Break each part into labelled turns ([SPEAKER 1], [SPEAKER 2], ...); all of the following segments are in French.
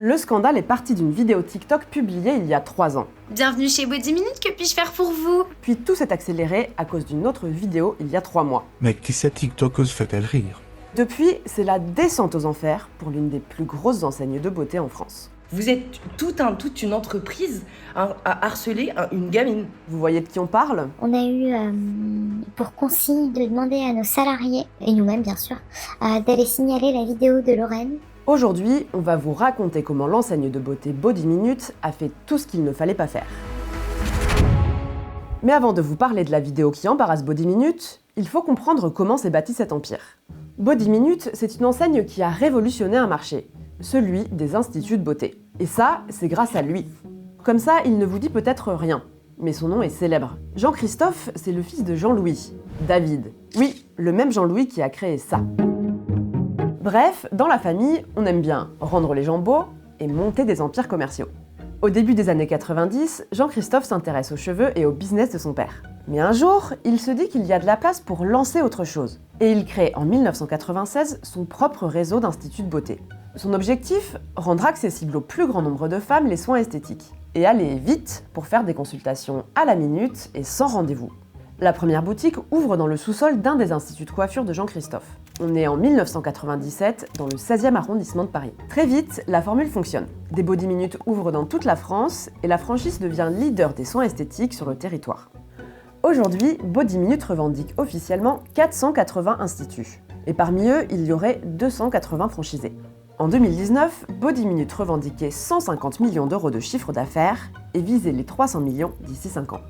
[SPEAKER 1] Le scandale est parti d'une vidéo TikTok publiée il y a 3 ans.
[SPEAKER 2] Bienvenue chez Body Minute, que puis-je faire pour vous?
[SPEAKER 1] Puis tout s'est accéléré à cause d'une autre vidéo il y a 3 mois.
[SPEAKER 3] Mais qui cette TikTokeuse fait-elle rire?
[SPEAKER 1] Depuis, c'est la descente aux enfers pour l'une des plus grosses enseignes de beauté en France.
[SPEAKER 4] Vous êtes toute une entreprise à harceler une gamine.
[SPEAKER 1] Vous voyez de qui on parle?
[SPEAKER 5] On a eu pour consigne de demander à nos salariés, et nous-mêmes bien sûr, d'aller signaler la vidéo de Lorraine.
[SPEAKER 1] Aujourd'hui, on va vous raconter comment l'enseigne de beauté Body Minute a fait tout ce qu'il ne fallait pas faire. Mais avant de vous parler de la vidéo qui embarrasse Body Minute, il faut comprendre comment s'est bâti cet empire. Body Minute, c'est une enseigne qui a révolutionné un marché, celui des instituts de beauté. Et ça, c'est grâce à lui. Comme ça, il ne vous dit peut-être rien, mais son nom est célèbre. Jean-Christophe, c'est le fils de Jean-Louis. David. Oui, le même Jean-Louis qui a créé ça. Bref, dans la famille, on aime bien rendre les gens beaux et monter des empires commerciaux. Au début des années 90, Jean-Christophe s'intéresse aux cheveux et au business de son père. Mais un jour, il se dit qu'il y a de la place pour lancer autre chose. Et il crée en 1996 son propre réseau d'instituts de beauté. Son objectif, rendre accessible au plus grand nombre de femmes les soins esthétiques. Et aller vite pour faire des consultations à la minute et sans rendez-vous. La première boutique ouvre dans le sous-sol d'un des instituts de coiffure de Jean-Christophe. On est en 1997 dans le 16e arrondissement de Paris. Très vite, la formule fonctionne. Des Body Minute ouvrent dans toute la France et la franchise devient leader des soins esthétiques sur le territoire. Aujourd'hui, Body Minute revendique officiellement 480 instituts. Et parmi eux, il y aurait 280 franchisés. En 2019, Body Minute revendiquait 150 millions d'euros de chiffre d'affaires et visait les 300 millions d'ici 5 ans.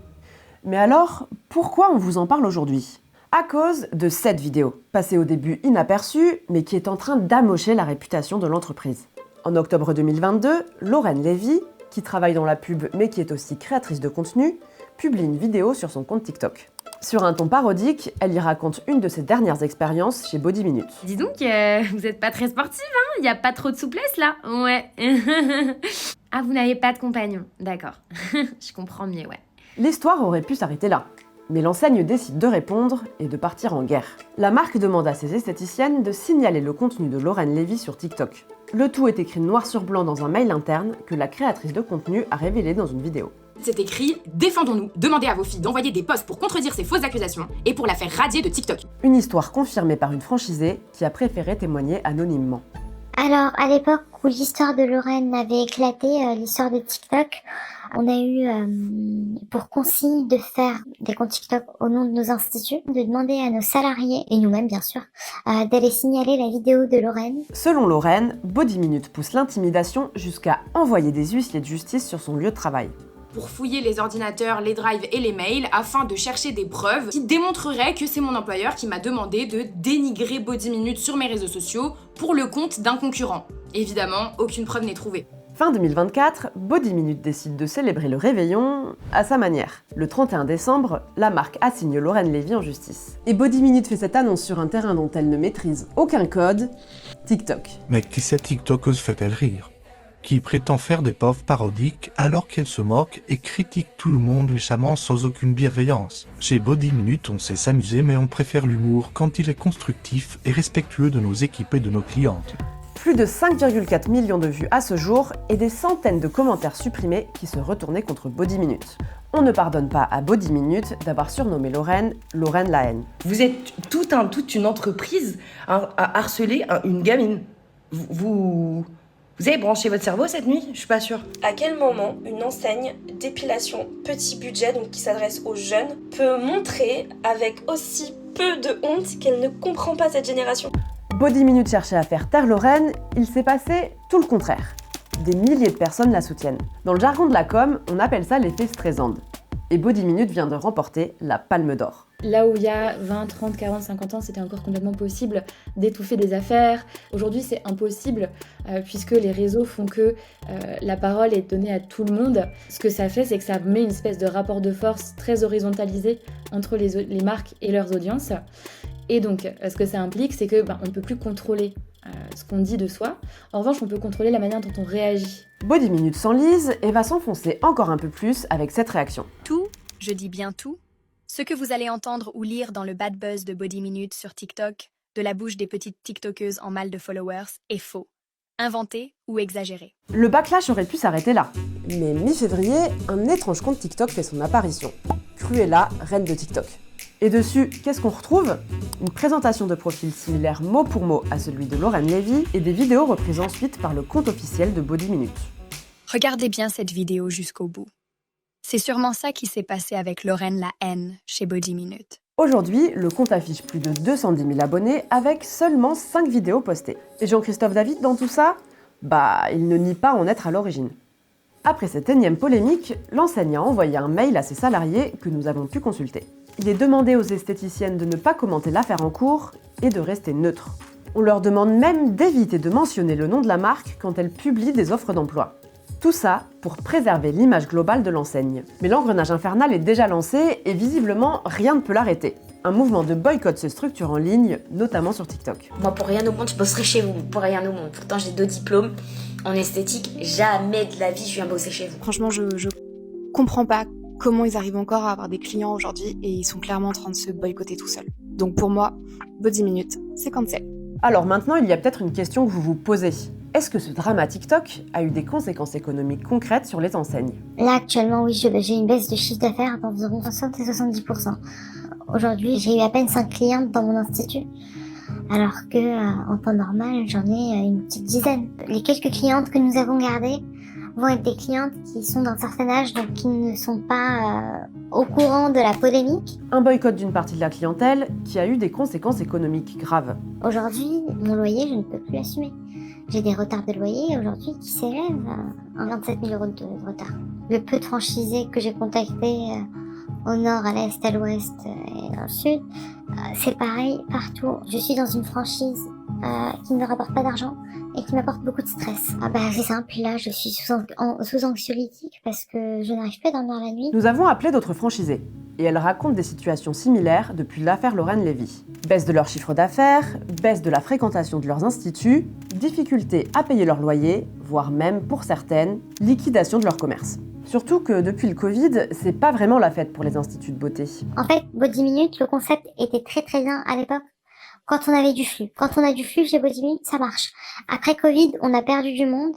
[SPEAKER 1] Mais alors, pourquoi on vous en parle aujourd'hui? À cause de cette vidéo, passée au début inaperçue, mais qui est en train d'amocher la réputation de l'entreprise. En octobre 2022, Lorraine Lévy, qui travaille dans la pub mais qui est aussi créatrice de contenu, publie une vidéo sur son compte TikTok. Sur un ton parodique, elle y raconte une de ses dernières expériences chez Body Minute.
[SPEAKER 2] Dis donc, vous êtes pas très sportive, hein? Y a pas trop de souplesse là? Ouais. Ah, vous n'avez pas de compagnon, d'accord. Je comprends mieux, ouais.
[SPEAKER 1] L'histoire aurait pu s'arrêter là. Mais l'enseigne décide de répondre et de partir en guerre. La marque demande à ses esthéticiennes de signaler le contenu de Lorraine Lévy sur TikTok. Le tout est écrit noir sur blanc dans un mail interne que la créatrice de contenu a révélé dans une vidéo.
[SPEAKER 6] C'est écrit « Défendons-nous, demandez à vos filles d'envoyer des posts pour contredire ces fausses accusations et pour la faire radier de TikTok. »
[SPEAKER 1] Une histoire confirmée par une franchisée qui a préféré témoigner anonymement.
[SPEAKER 5] Alors, à l'époque où l'histoire de Lorraine avait éclaté, l'histoire de TikTok, on a eu pour consigne de faire des comptes TikTok au nom de nos instituts, de demander à nos salariés, et nous-mêmes bien sûr, d'aller signaler la vidéo de Lorraine.
[SPEAKER 1] Selon Lorraine, Body Minute pousse l'intimidation jusqu'à envoyer des huissiers de justice sur son lieu de travail.
[SPEAKER 6] Pour fouiller les ordinateurs, les drives et les mails afin de chercher des preuves qui démontreraient que c'est mon employeur qui m'a demandé de dénigrer Body Minute sur mes réseaux sociaux pour le compte d'un concurrent. Évidemment, aucune preuve n'est trouvée.
[SPEAKER 1] Fin 2024, Body Minute décide de célébrer le réveillon à sa manière. Le 31 décembre, la marque assigne Lorraine Lévy en justice. Et Body Minute fait cette annonce sur un terrain dont elle ne maîtrise aucun code, TikTok.
[SPEAKER 3] Mais qui cette TikTokeuse fait-elle rire? Qui prétend faire des pauvres parodiques alors qu'elle se moque et critique tout le monde méchamment sans aucune bienveillance. Chez Body Minute, on sait s'amuser mais on préfère l'humour quand il est constructif et respectueux de nos équipes et de nos clientes.
[SPEAKER 1] Plus de 5,4 millions de vues à ce jour et des centaines de commentaires supprimés qui se retournaient contre Body Minute. On ne pardonne pas à Body Minute d'avoir surnommé Lorraine la haine.
[SPEAKER 4] Vous êtes toute une entreprise à harceler une gamine. Vous avez branché votre cerveau cette nuit? Je suis pas sûre.
[SPEAKER 7] À quel moment une enseigne d'épilation petit budget, donc qui s'adresse aux jeunes, peut montrer avec aussi peu de honte qu'elle ne comprend pas cette génération?
[SPEAKER 1] Body Minute cherchait à faire taire Lorraine, il s'est passé tout le contraire. Des milliers de personnes la soutiennent. Dans le jargon de la com, on appelle ça l'effet Streisand. Et Body Minute vient de remporter la Palme d'Or.
[SPEAKER 8] Là où il y a 20, 30, 40, 50 ans, c'était encore complètement possible d'étouffer des affaires. Aujourd'hui, c'est impossible puisque les réseaux font que la parole est donnée à tout le monde. Ce que ça fait, c'est que ça met une espèce de rapport de force très horizontalisé entre les marques et leurs audiences. Et donc, ce que ça implique, c'est que on ne peut plus contrôler ce qu'on dit de soi. En revanche, on peut contrôler la manière dont on réagit.
[SPEAKER 1] Body Minute s'enlise et va s'enfoncer encore un peu plus avec cette réaction.
[SPEAKER 9] Tout, je dis bien tout, ce que vous allez entendre ou lire dans le bad buzz de Body Minute sur TikTok, de la bouche des petites TikTokeuses en mal de followers, est faux. inventé ou exagéré.
[SPEAKER 1] Le backlash aurait pu s'arrêter là. Mais mi-février, un étrange compte TikTok fait son apparition. Cruella, reine de TikTok. Et dessus, qu'est-ce qu'on retrouve? Une présentation de profil similaire mot pour mot à celui de Lauren Levy et des vidéos reprises ensuite par le compte officiel de Body Minute.
[SPEAKER 9] Regardez bien cette vidéo jusqu'au bout. C'est sûrement ça qui s'est passé avec Lorraine la haine chez Body Minute.
[SPEAKER 1] Aujourd'hui, le compte affiche plus de 210 000 abonnés avec seulement 5 vidéos postées. Et Jean-Christophe David, dans tout ça, il ne nie pas en être à l'origine. Après cette énième polémique, l'enseigne a envoyé un mail à ses salariés que nous avons pu consulter. Il est demandé aux esthéticiennes de ne pas commenter l'affaire en cours et de rester neutres. On leur demande même d'éviter de mentionner le nom de la marque quand elles publient des offres d'emploi. Tout ça pour préserver l'image globale de l'enseigne. Mais l'engrenage infernal est déjà lancé et visiblement rien ne peut l'arrêter. Un mouvement de boycott se structure en ligne, notamment sur TikTok.
[SPEAKER 10] Moi, pour rien au monde, je bosserai chez vous. Pour rien au monde. Pourtant, j'ai 2 diplômes en esthétique. Jamais de la vie, je viens bosser chez vous.
[SPEAKER 11] Franchement, je comprends pas comment ils arrivent encore à avoir des clients aujourd'hui et ils sont clairement en train de se boycotter tout seuls. Donc pour moi, Body Minute, c'est cancel.
[SPEAKER 1] Alors maintenant, il y a peut-être une question que vous vous posez. Est-ce que ce drama TikTok a eu des conséquences économiques concrètes sur les enseignes?
[SPEAKER 5] Là, actuellement, oui, j'ai une baisse de chiffre d'affaires d'environ 60 et 70%. Aujourd'hui, j'ai eu à peine 5 clientes dans mon institut, alors que en temps normal, j'en ai une petite dizaine. Les quelques clientes que nous avons gardées vont être des clientes qui sont d'un certain âge, donc qui ne sont pas au courant de la polémique.
[SPEAKER 1] Un boycott d'une partie de la clientèle qui a eu des conséquences économiques graves.
[SPEAKER 5] Aujourd'hui, mon loyer, je ne peux plus l'assumer. J'ai des retards de loyer aujourd'hui qui s'élèvent à 27 000 € de retard. Le peu de franchisés que j'ai contactés au nord, à l'est, à l'ouest et dans le sud, c'est pareil partout. Je suis dans une franchise qui ne me rapporte pas d'argent et qui m'apporte beaucoup de stress. C'est simple, là je suis sous anxiolytique parce que je n'arrive pas à dormir la nuit.
[SPEAKER 1] Nous avons appelé d'autres franchisés et elles racontent des situations similaires depuis l'affaire Lauren Levy. Baisse de leur chiffre d'affaires, baisse de la fréquentation de leurs instituts, difficulté à payer leur loyer, voire même pour certaines, liquidation de leur commerce. Surtout que depuis le Covid, c'est pas vraiment la fête pour les instituts de beauté.
[SPEAKER 5] En fait, Body Minute, le concept était très très bien à l'époque. Quand on avait du flux. Quand on a du flux chez Body Minute, ça marche. Après Covid, on a perdu du monde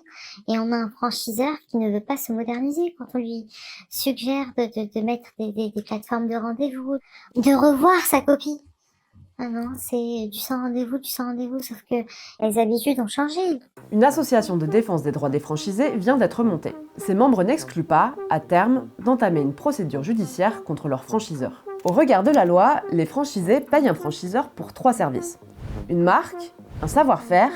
[SPEAKER 5] et on a un franchiseur qui ne veut pas se moderniser. Quand on lui suggère de mettre des plateformes de rendez-vous, de revoir sa copie. Ah non, c'est du sans rendez-vous, sauf que les habitudes ont changé.
[SPEAKER 1] Une association de défense des droits des franchisés vient d'être montée. Ses membres n'excluent pas, à terme, d'entamer une procédure judiciaire contre leurs franchiseurs. Au regard de la loi, les franchisés payent un franchiseur pour 3 services. Une marque, un savoir-faire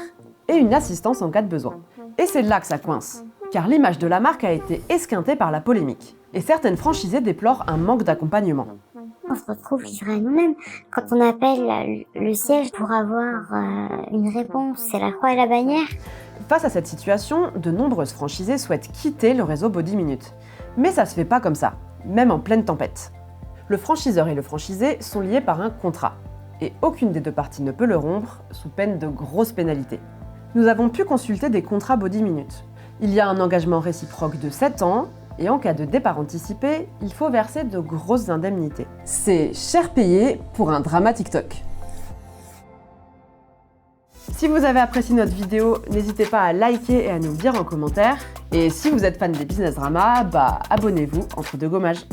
[SPEAKER 1] et une assistance en cas de besoin. Et c'est là que ça coince, car l'image de la marque a été esquintée par la polémique. Et certaines franchisées déplorent un manque d'accompagnement.
[SPEAKER 5] On se retrouve livrés à nous-mêmes. Quand on appelle le siège pour avoir une réponse, c'est la croix et la bannière.
[SPEAKER 1] Face à cette situation, de nombreuses franchisées souhaitent quitter le réseau Body Minute. Mais ça se fait pas comme ça, même en pleine tempête. Le franchiseur et le franchisé sont liés par un contrat. Et aucune des deux parties ne peut le rompre, sous peine de grosses pénalités. Nous avons pu consulter des contrats Body Minute. Il y a un engagement réciproque de 7 ans, et en cas de départ anticipé, il faut verser de grosses indemnités. C'est cher payé pour un drama TikTok. Si vous avez apprécié notre vidéo, n'hésitez pas à liker et à nous dire en commentaire. Et si vous êtes fan des business dramas, abonnez-vous entre deux gommages.